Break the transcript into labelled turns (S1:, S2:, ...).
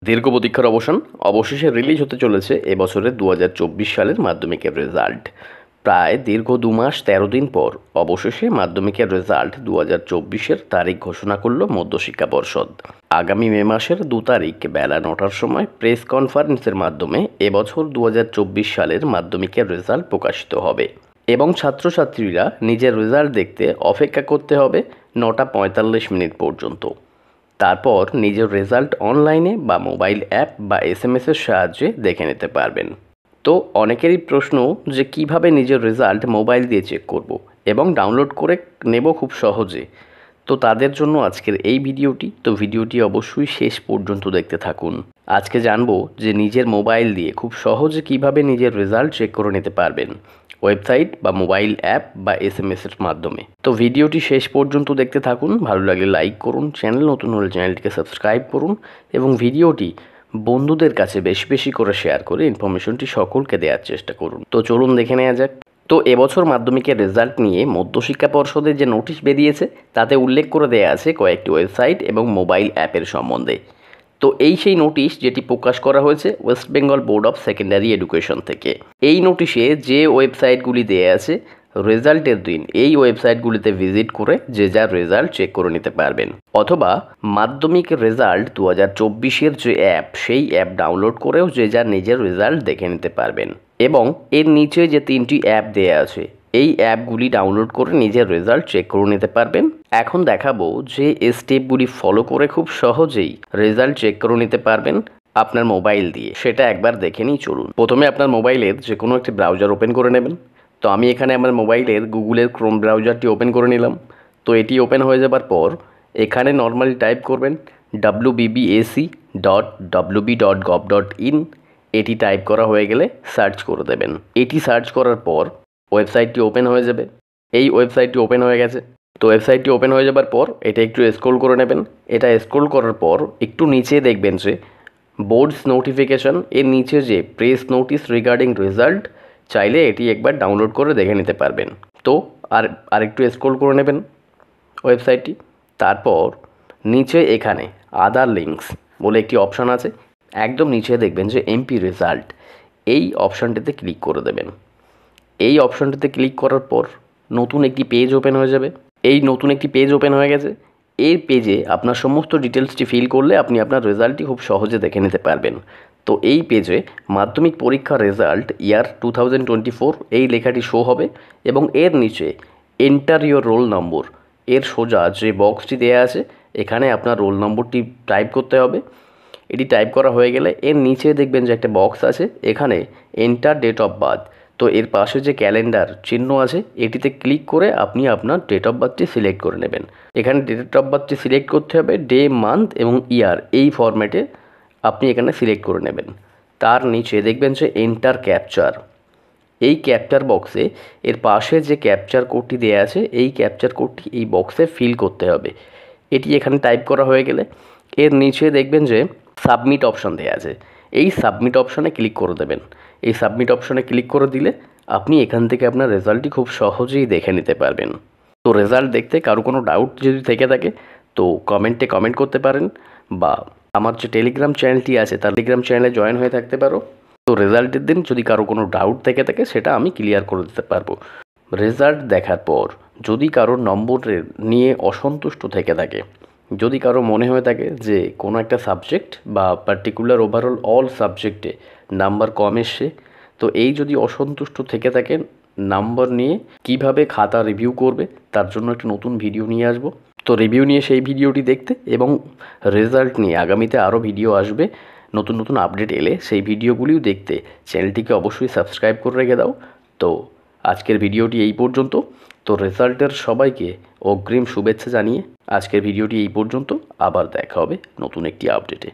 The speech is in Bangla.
S1: দীর্ঘ প্রতীক্ষার অবসান অবশেষে রিলিজ হতে চলেছে এবছরের 2024 সালের মাধ্যমিকের রেজাল্ট। প্রায় দীর্ঘ 2 মাস 13 দিন পর অবশেষে মাধ্যমিকের রেজাল্ট 2024-এর তারিখ ঘোষণা করল মধ্যশিক্ষা পর্ষদ। আগামী মে মাসের 2 তারিখ বেলা 9টার সময় প্রেস কনফারেন্সের মাধ্যমে এবছর 2024 সালের মাধ্যমিকের রেজাল্ট প্রকাশিত হবে এবং ছাত্রছাত্রীরা নিজের রেজাল্ট দেখতে অপেক্ষা করতে হবে 9টা 45 মিনিট পর্যন্ত। তারপর নিজের রেজাল্ট অনলাইনে বা মোবাইল অ্যাপ বা SMS-এর সাহায্যে দেখে নিতে পারবেন। তো অনেকেরই প্রশ্ন যে কিভাবে নিজের রেজাল্ট মোবাইল দিয়ে চেক করব এবং ডাউনলোড করে নেব খুব সহজে। তো তাদের জন্য আজকের এই ভিডিওটি। তো ভিডিওটি অবশ্যই শেষ পর্যন্ত দেখতে থাকুন। আজকে জানবো যে নিজের মোবাইল দিয়ে খুব সহজে কিভাবে নিজের রেজাল্ট চেক করে নিতে পারবেন, ওয়েবসাইট বা মোবাইল অ্যাপ বা SMS-এর মাধ্যমে। তো ভিডিওটি শেষ পর্যন্ত দেখতে থাকুন। ভালো লাগলে লাইক করুন, চ্যানেল নতুন হলে চ্যানেলটিকে সাবস্ক্রাইব করুন এবং ভিডিওটি বন্ধুদের কাছে বেশি বেশি করে শেয়ার করে ইনফরমেশনটি সকলকে দেওয়ার চেষ্টা করুন। তো চলুন দেখে নেওয়া যাক। তো এবছর মাধ্যমিকের রেজাল্ট নিয়ে মধ্যশিক্ষা পর্ষদের যে নোটিশ বেরিয়েছে তাতে উল্লেখ করে দেওয়া আছে কয়েকটি ওয়েবসাইট এবং মোবাইল অ্যাপের সম্বন্ধে। তো এই সেই নোটিশ যেটি প্রকাশ করা হয়েছে West Bengal board of secondary education থেকে। এই নোটিশে যে ওয়েবসাইটগুলি দেওয়া আছে রেজাল্টের দিন এই ওয়েবসাইটগুলিতে ভিজিট করে যে যার রেজাল্ট চেক করে নিতে পারবেন, অথবা মাধ্যমিক রেজাল্ট 2024-এর যে অ্যাপ সেই অ্যাপ ডাউনলোড করেও যে যার নিজের রেজাল্ট দেখে নিতে পারবেন। এবং এর নিচে যে 3টি অ্যাপ দেওয়া আছে এই অ্যাপগুলি ডাউনলোড করে নিজের রেজাল্ট চেক করে নিতে পারবেন। এখন দেখাবো যে এই স্টেপগুলি ফলো করে খুব সহজেই রেজাল্ট চেক করে নিতে পারবেন আপনার মোবাইল দিয়ে। সেটা একবার দেখে নিই চলুন। প্রথমে আপনার মোবাইলের যে কোনো একটি ব্রাউজার ওপেন করে নেবেন। তো আমি এখানে আমার মোবাইলের গুগলের ক্রোম ব্রাউজারটি ওপেন করে নিলাম। তো এটি ওপেন হয়ে যাবার পর এখানে নর্মালি টাইপ করবেন wbbac.wb.gov.in। এটি টাইপ করা হয়ে গেলে সার্চ করে দেবেন। এটি সার্চ করার পর ওয়েবসাইটটি ওপেন হয়ে যাবে। এই ওয়েবসাইটটি ওপেন হয়ে গেছে। তো ওয়েবসাইটটি ওপেন হয়ে যাবার পর এটা একটু স্ক্রল করে নেবেন। এটা স্ক্রল করার পর একটু নিচে দেখবেন যে বোর্ডস নোটিফিকেশন, এর নিচে যে প্রেস নোটিস রিগার্ডিং রেজাল্ট, চাইলে এটি একবার ডাউনলোড করে দেখে নিতে পারবেন। তো আরেকটু স্ক্রল করে নেবেন ওয়েবসাইটটি। তারপর নিচে এখানে আদার লিঙ্কস বলে একটি অপশান আছে। একদম নিচে দেখবেন যে MP রেজাল্ট, এই অপশানটিতে ক্লিক করে দেবেন। এই অপশানটিতে ক্লিক করার পর নতুন একটি পেজ ওপেন হয়ে যাবে। এই নতুন একটি পেজ ওপেন হয়ে গেছে। এই পেজে আপনার সমস্ত ডিটেলসটি ফিল করলে আপনি আপনার রেজাল্টটি খুব সহজে দেখে নিতে পারবেন। তো এই পেজে মাধ্যমিক পরীক্ষার রেজাল্ট ইয়ার 2024 এই লেখাটি শো হবে এবং এর নিচে এন্টার ইয়োর রোল নম্বর এর সোজা যে বক্সটি দেওয়া আছে এখানে আপনার রোল নম্বরটি টাইপ করতে হবে। এটি টাইপ করা হয়ে গেলে এর নিচে দেখবেন যে একটা বক্স আছে, এখানে এন্টার ডেট অফ বার্থ। তো এর পাশে যে ক্যালেন্ডার চিহ্ন আছে এটিতে ক্লিক করে আপনি আপনার ডেট অফ বার্থটি সিলেক্ট করে নেবেন। এখানে ডেট অফ বার্থটি সিলেক্ট করতে হবে ডে, মান্থ এবং ইয়ার, এই ফরম্যাটে আপনি এখানে সিলেক্ট করে নেবেন। তার নিচে দেখবেন যে এন্টার ক্যাপচার, এই ক্যাপচার বক্সে এর পাশে যে ক্যাপচার কোডটি দেওয়া আছে এই ক্যাপচার কোডটি এই বক্সে ফিল করতে হবে। এটি এখানে টাইপ করা হয়ে গেলে এর নিচে দেখবেন যে সাবমিট অপশান দেওয়া আছে, এই সাবমিট অপশানে ক্লিক করে দেবেন। এই সাবমিট অপশানে ক্লিক করে দিলে আপনি এখান থেকে আপনার রেজাল্টটি খুব সহজেই দেখে নিতে পারবেন। তো রেজাল্ট দেখতে কারো কোনো ডাউট যদি থেকে থাকে তো কমেন্টে কমেন্ট করতে পারেন, বা আমার যে টেলিগ্রাম চ্যানেলটি আছে তার টেলিগ্রাম চ্যানেলে জয়েন হয়ে থাকতে পারো। তো রেজাল্টের দিন যদি কারো কোনো ডাউট থেকে থাকে সেটা আমি ক্লিয়ার করে দিতে পারবো। রেজাল্ট দেখার পর যদি কারোর নম্বরের নিয়ে অসন্তুষ্ট থেকে থাকে, যদি কারো মনে হয়ে থাকে যে কোনো একটা সাবজেক্ট বা পার্টিকুলার ওভারঅল অল সাবজেক্টে নাম্বার কম এসছে, তো এই যদি অসন্তুষ্ট থেকে থাকেন নাম্বার নিয়ে কিভাবে খাতা রিভিউ করবে তার জন্য একটা নতুন ভিডিও নিয়ে আসবো। তো রিভিউ নিয়ে সেই ভিডিওটি দেখতে এবং রেজাল্ট নিয়ে আগামীতে আরও ভিডিও আসবে, নতুন নতুন আপডেট এলে সেই ভিডিওগুলিও দেখতে চ্যানেলটিকে অবশ্যই সাবস্ক্রাইব করে রেখে দাও। তো আজকের ভিডিওটি এই পর্যন্ত। তো রেজাল্টের সবাইকে অগ্রিম শুভেচ্ছা জানিয়ে আজকের ভিডিওটি এই পর্যন্ত। আবার দেখা হবে নতুন একটি আপডেটে।